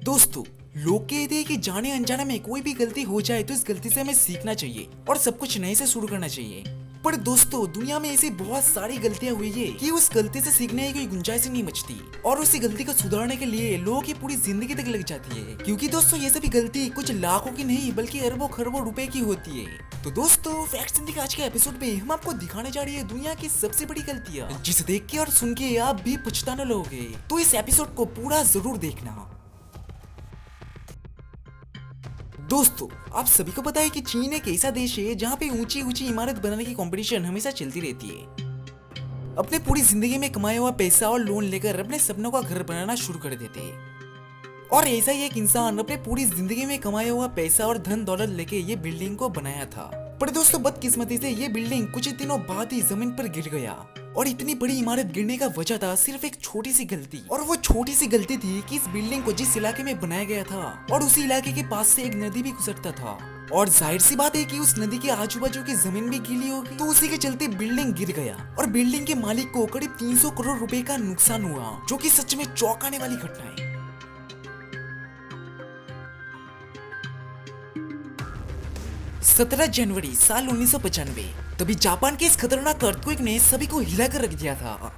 दोस्तों, लोग कहते हैं कि जाने अनजाने में कोई भी गलती हो जाए तो इस गलती से हमें सीखना चाहिए और सब कुछ नए से शुरू करना चाहिए। पर दोस्तों, दुनिया में ऐसी बहुत सारी गलतियां हुई है कि उस गलती से सीखने की कोई गुंजाइश ही नहीं बचती और उसी गलती को सुधारने के लिए लोगों की पूरी जिंदगी तक लग जाती है। क्योंकि दोस्तों, ये सभी गलती कुछ लाखों की नहीं बल्कि अरबों खरबों रुपए की होती है। तो दोस्तों, फैक्ट्स हिंदी के आज के एपिसोड में हम आपको दिखाने जा रही है दुनिया की सबसे बड़ी गलतियां, जिसे देख के और सुन के आप भी पछताने लगोगे। तो इस एपिसोड को पूरा जरूर देखना। दोस्तों, आप सभी को पता है कि चीन एक ऐसा देश है जहाँ पे ऊंची ऊंची इमारत बनाने की कंपटीशन हमेशा चलती रहती है। अपने पूरी जिंदगी में कमाया हुआ पैसा और लोन लेकर अपने सपनों का घर बनाना शुरू कर देते हैं। और ऐसा ही एक इंसान अपने पूरी जिंदगी में कमाया हुआ पैसा और धन दौलत लेके ये बिल्डिंग को बनाया था। पर दोस्तों, बदकिस्मती से ये बिल्डिंग कुछ दिनों बाद ही जमीन पर गिर गया। और इतनी बड़ी इमारत गिरने का वजह था सिर्फ एक छोटी सी गलती। और वो छोटी सी गलती थी कि इस बिल्डिंग को जिस इलाके में बनाया गया था और उसी इलाके के पास से एक नदी भी गुजरता था। और जाहिर सी बात है कि उस नदी के आजू बाजू की जमीन भी गीली होगी, तो उसी के चलते बिल्डिंग गिर गया और बिल्डिंग के मालिक को करीब 300 करोड़ रुपए का नुकसान हुआ, जो कि सच में चौंकाने वाली घटना है। 17 जनवरी साल 1995, तभी जापान के इस खतरनाक अर्थक्वेक ने सभी को हिला कर रख दिया था।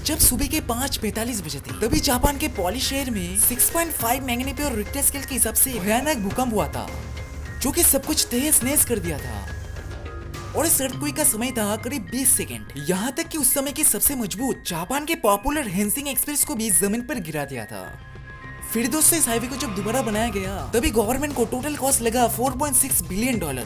जब सुबह के 5:45 बजे थे, तभी जापान के पॉली शहर में 6.5 मैग्नीट्यूड रिक्टर स्केल के हिसाब से भयानक भूकंप हुआ था, जो कि सब कुछ तहस नहस कर दिया था। और इस अर्थक्वेक का समय था करीब 20 सेकेंड। यहाँ तक कि उस समय की सबसे मजबूत जापान के पॉपुलर हैंसिंग एक्सप्रेस को भी जमीन पर गिरा दिया था। फिर दोस्तों, इस हाईवे को जब दोबारा बनाया गया, तभी गवर्नमेंट को टोटल कॉस्ट लगा $4.6 बिलियन।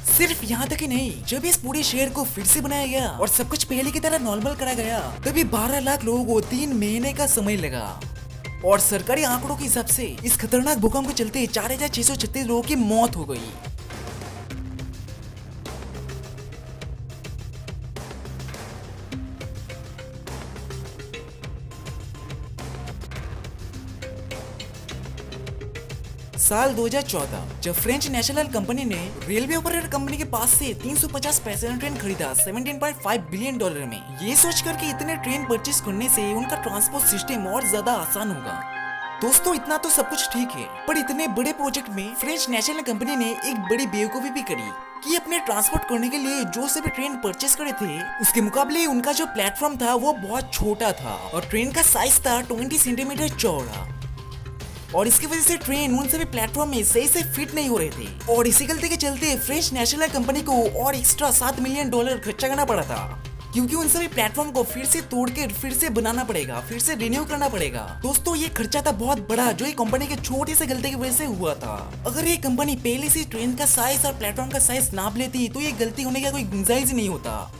सिर्फ यहाँ तक ही नहीं, जब इस पूरे शहर को फिर से बनाया गया और सब कुछ पहले की तरह नॉर्मल करा गया, तभी 12 लाख लोगों को 3 महीने का समय लगा। और सरकारी आंकड़ों के हिसाब से इस खतरनाक भूकंप के चलते 4,636 लोगों की मौत हो गई। साल 2014, जब फ्रेंच नेशनल कंपनी ने रेलवे ऑपरेटर कंपनी के पास से 350 पैसेंजर ट्रेन खरीदा 17.5 बिलियन डॉलर में, ये सोचकर कि इतने ट्रेन परचेस करने से उनका ट्रांसपोर्ट सिस्टम और ज्यादा आसान होगा। दोस्तों, इतना तो सब कुछ ठीक है, पर इतने बड़े प्रोजेक्ट में फ्रेंच नेशनल कंपनी ने एक बड़ी बेवकूफी भी करी कि अपने ट्रांसपोर्ट करने के लिए जो सभी ट्रेन परचेस करे थे, उसके मुकाबले उनका जो प्लेटफॉर्म था वो बहुत छोटा था और ट्रेन का साइज था 20 सेंटीमीटर चौड़ा। और इसकी वजह से ट्रेन उन सभी प्लेटफॉर्म में सही से फिट नहीं हो रहे थे। और इसी गलती के चलते फ्रेंच नेशनल कंपनी को और एक्स्ट्रा $7 मिलियन खर्चा करना पड़ा था, क्योंकि उन सभी प्लेटफॉर्म को फिर से तोड़कर फिर से बनाना पड़ेगा, फिर से रिन्यू करना पड़ेगा। दोस्तों, ये खर्चा था बहुत बड़ा, जो ये कंपनी के छोटे से गलती की वजह से हुआ था। अगर ये कंपनी पहले से ट्रेन का साइज और प्लेटफॉर्म का साइज नाप लेती तो ये गलती होने का कोई गुंजाइश ही नहीं होता।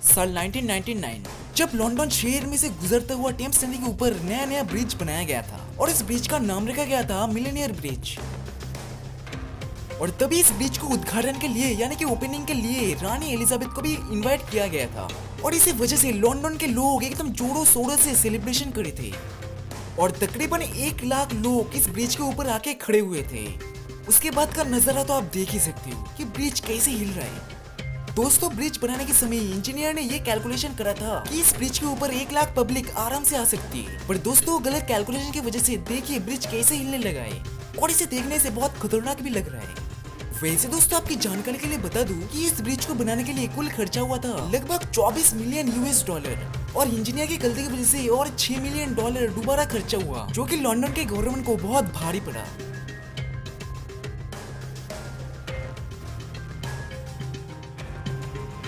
साल 1999, जब लंदन शहर में से गुजरता हुआ टेम्स नदी के ऊपर नया ब्रिज बनाया गया था और इस ब्रिज का नाम रखा गया था मिलेनियर ब्रिज। और तभी इस ब्रिज को उद्घाटन के लिए यानी कि ओपनिंग के लिए रानी एलिजाबेथ को भी इनवाइट किया गया था। और इसी वजह से लंदन के लोग एकदम जोरों शोरों से सेलिब्रेशन करे थे और तकरीबन 1 लाख लोग इस ब्रिज के ऊपर आके खड़े हुए थे। उसके बाद का नजारा तो आप देख ही सकते हो कि ब्रिज कैसे हिल रहा है। दोस्तों, ब्रिज बनाने के समय इंजीनियर ने ये कैलकुलेशन करा था कि इस ब्रिज के ऊपर 1 लाख पब्लिक आराम से आ सकती है। पर दोस्तों, गलत कैलकुलेशन की वजह से देखिए ब्रिज कैसे हिलने लगा है और इसे देखने से बहुत खतरनाक भी लग रहा है। वैसे दोस्तों, आपकी जानकारी के लिए बता दूं कि इस ब्रिज को बनाने के लिए कुल खर्चा हुआ था लगभग $24 मिलियन और इंजीनियर की गलती की वजह से और $6 मिलियन दोबारा खर्चा हुआ, जो कि लंदन के गवर्नमेंट को बहुत भारी पड़ा।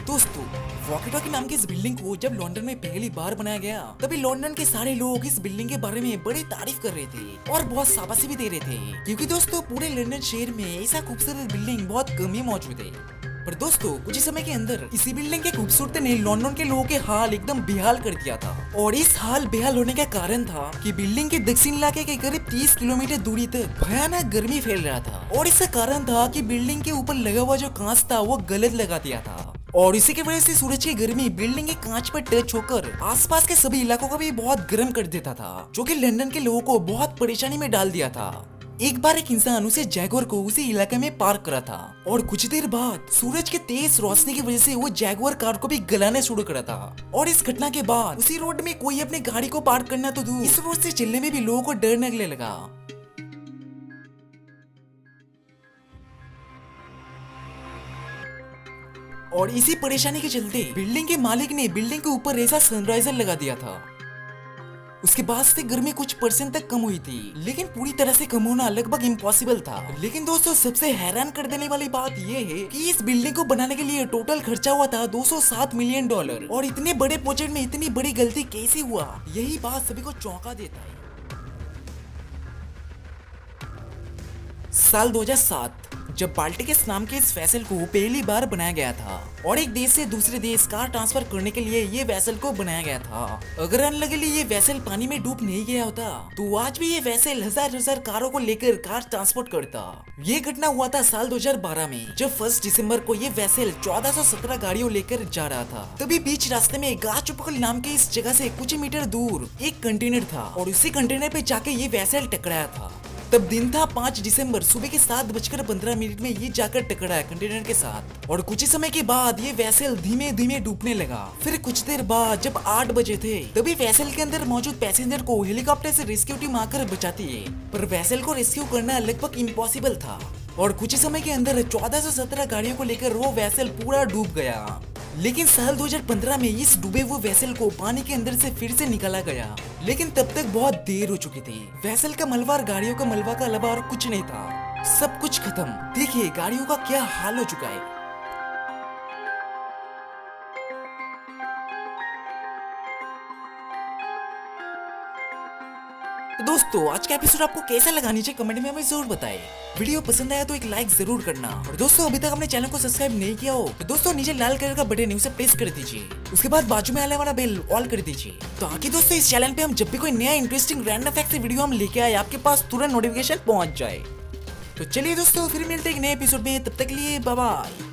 दोस्तों, वॉकी टॉकी नाम की इस बिल्डिंग को जब लंदन में पहली बार बनाया गया, तभी लंदन के सारे लोग इस बिल्डिंग के बारे में बड़ी तारीफ कर रहे थे और बहुत शाबाशी भी दे रहे थे, क्योंकि दोस्तों पूरे लंदन शहर में ऐसा खूबसूरत बिल्डिंग बहुत कम ही मौजूद है। पर दोस्तों, कुछ ही समय के अंदर इसी बिल्डिंग के खूबसूरती ने लंदन के लोगों के हाल एकदम बेहाल कर दिया था। और इस हाल बेहाल होने का कारण था कि बिल्डिंग के दक्षिण इलाके के करीब 30 किलोमीटर दूरी तक भयानक गर्मी फैल रहा था। और इसका कारण था कि बिल्डिंग के ऊपर लगा हुआ जो कांच था वो गलत लगा दिया था और इसी की वजह से सूरज की गर्मी बिल्डिंग के कांच पर टच होकर आसपास के सभी इलाकों को भी बहुत गर्म कर देता था, जो कि लंदन के लोगों को बहुत परेशानी में डाल दिया था। एक बार एक इंसान उसे जैगुआर को उसी इलाके में पार्क करा था और कुछ देर बाद सूरज के तेज रोशनी की वजह से वो जैगुआर कार को भी गलाने शुरू करा था। और इस घटना के बाद उसी रोड में कोई अपनी गाड़ी को पार्क करना तो दूर, इस रोड से चलने में भी लोगों को डर लगने लगा। और इसी परेशानी के चलते बिल्डिंग के मालिक ने बिल्डिंग के ऊपर ऐसा सनराइजर लगा दिया था। उसके बाद से गर्मी कुछ % तक कम हुई थी, लेकिन पूरी तरह से कम होना लगभग इम्पॉसिबल था। लेकिन दोस्तों सबसे हैरान कर देने वाली बात ये है कि इस बिल्डिंग को बनाने के लिए टोटल खर्चा हुआ था $207 मिलियन। और इतने बड़े प्रोजेक्ट में इतनी बड़ी गलती कैसे हुआ, यही बात सभी को चौंका देता है। साल 2007 जब बाल्टिकस नाम के इस वैसल को पहली बार बनाया गया था और एक देश से दूसरे देश कार ट्रांसफर करने के लिए ये वैसल को बनाया गया था। अगर अनलकीली ये वैसल पानी में डूब नहीं गया होता तो आज भी ये वैसल हजार कारों को लेकर कार ट्रांसपोर्ट करता। ये घटना हुआ था साल 2012 में, जब 1 दिसंबर को ये वैसल 1417 गाड़ियों लेकर जा रहा था। तभी बीच रास्ते में गाचुपकल नाम के इस जगह से कुछ मीटर दूर एक कंटेनर था और उसी कंटेनर पे जाके ये वैसल टकराया था। तब दिन था 5 दिसंबर, सुबह के 7:15 में ये जाकर टकराया कंटेनर के साथ। और कुछ ही समय के बाद ये वैसल धीमे धीमे डूबने लगा। फिर कुछ देर बाद जब 8 बजे थे तभी वैसल के अंदर मौजूद पैसेंजर को हेलीकॉप्टर से रेस्क्यू टीम आकर बचाती है, पर वैसल को रेस्क्यू करना लगभग इम्पॉसिबल था। और कुछ ही समय के अंदर 1417 गाड़ियों को लेकर वो वैसल पूरा डूब गया। लेकिन साल 2015 में इस डूबे हुए वैसल को पानी के अंदर से फिर से निकाला गया, लेकिन तब तक बहुत देर हो चुकी थी। वैसल का मलबा और गाड़ियों का मलबा का अलावा और कुछ नहीं था, सब कुछ खत्म। देखिए गाड़ियों का क्या हाल हो चुका है। तो दोस्तों आज का एपिसोड आपको कैसा लगा नीचे कमेंट में हमें जरूर बताएं। वीडियो पसंद आया तो एक लाइक जरूर करना। और दोस्तों अभी तक हमने चैनल को सब्सक्राइब नहीं किया हो तो दोस्तों नीचे लाल कलर का बटन है उसे प्रेस कर दीजिए। उसके बाद बाजू में आने वाला बेल ऑल कर दीजिए, ताकि दोस्तों इस चैनल पे हम जब भी कोई नया इंटरेस्टिंग रैंडम फैक्ट से वीडियो हम लेके आए आपके पास तुरंत नोटिफिकेशन पहुंच जाए। तो चलिए दोस्तों फिर मिलते हैं एक नए एपिसोड में, तब तक के लिए बाय बाय।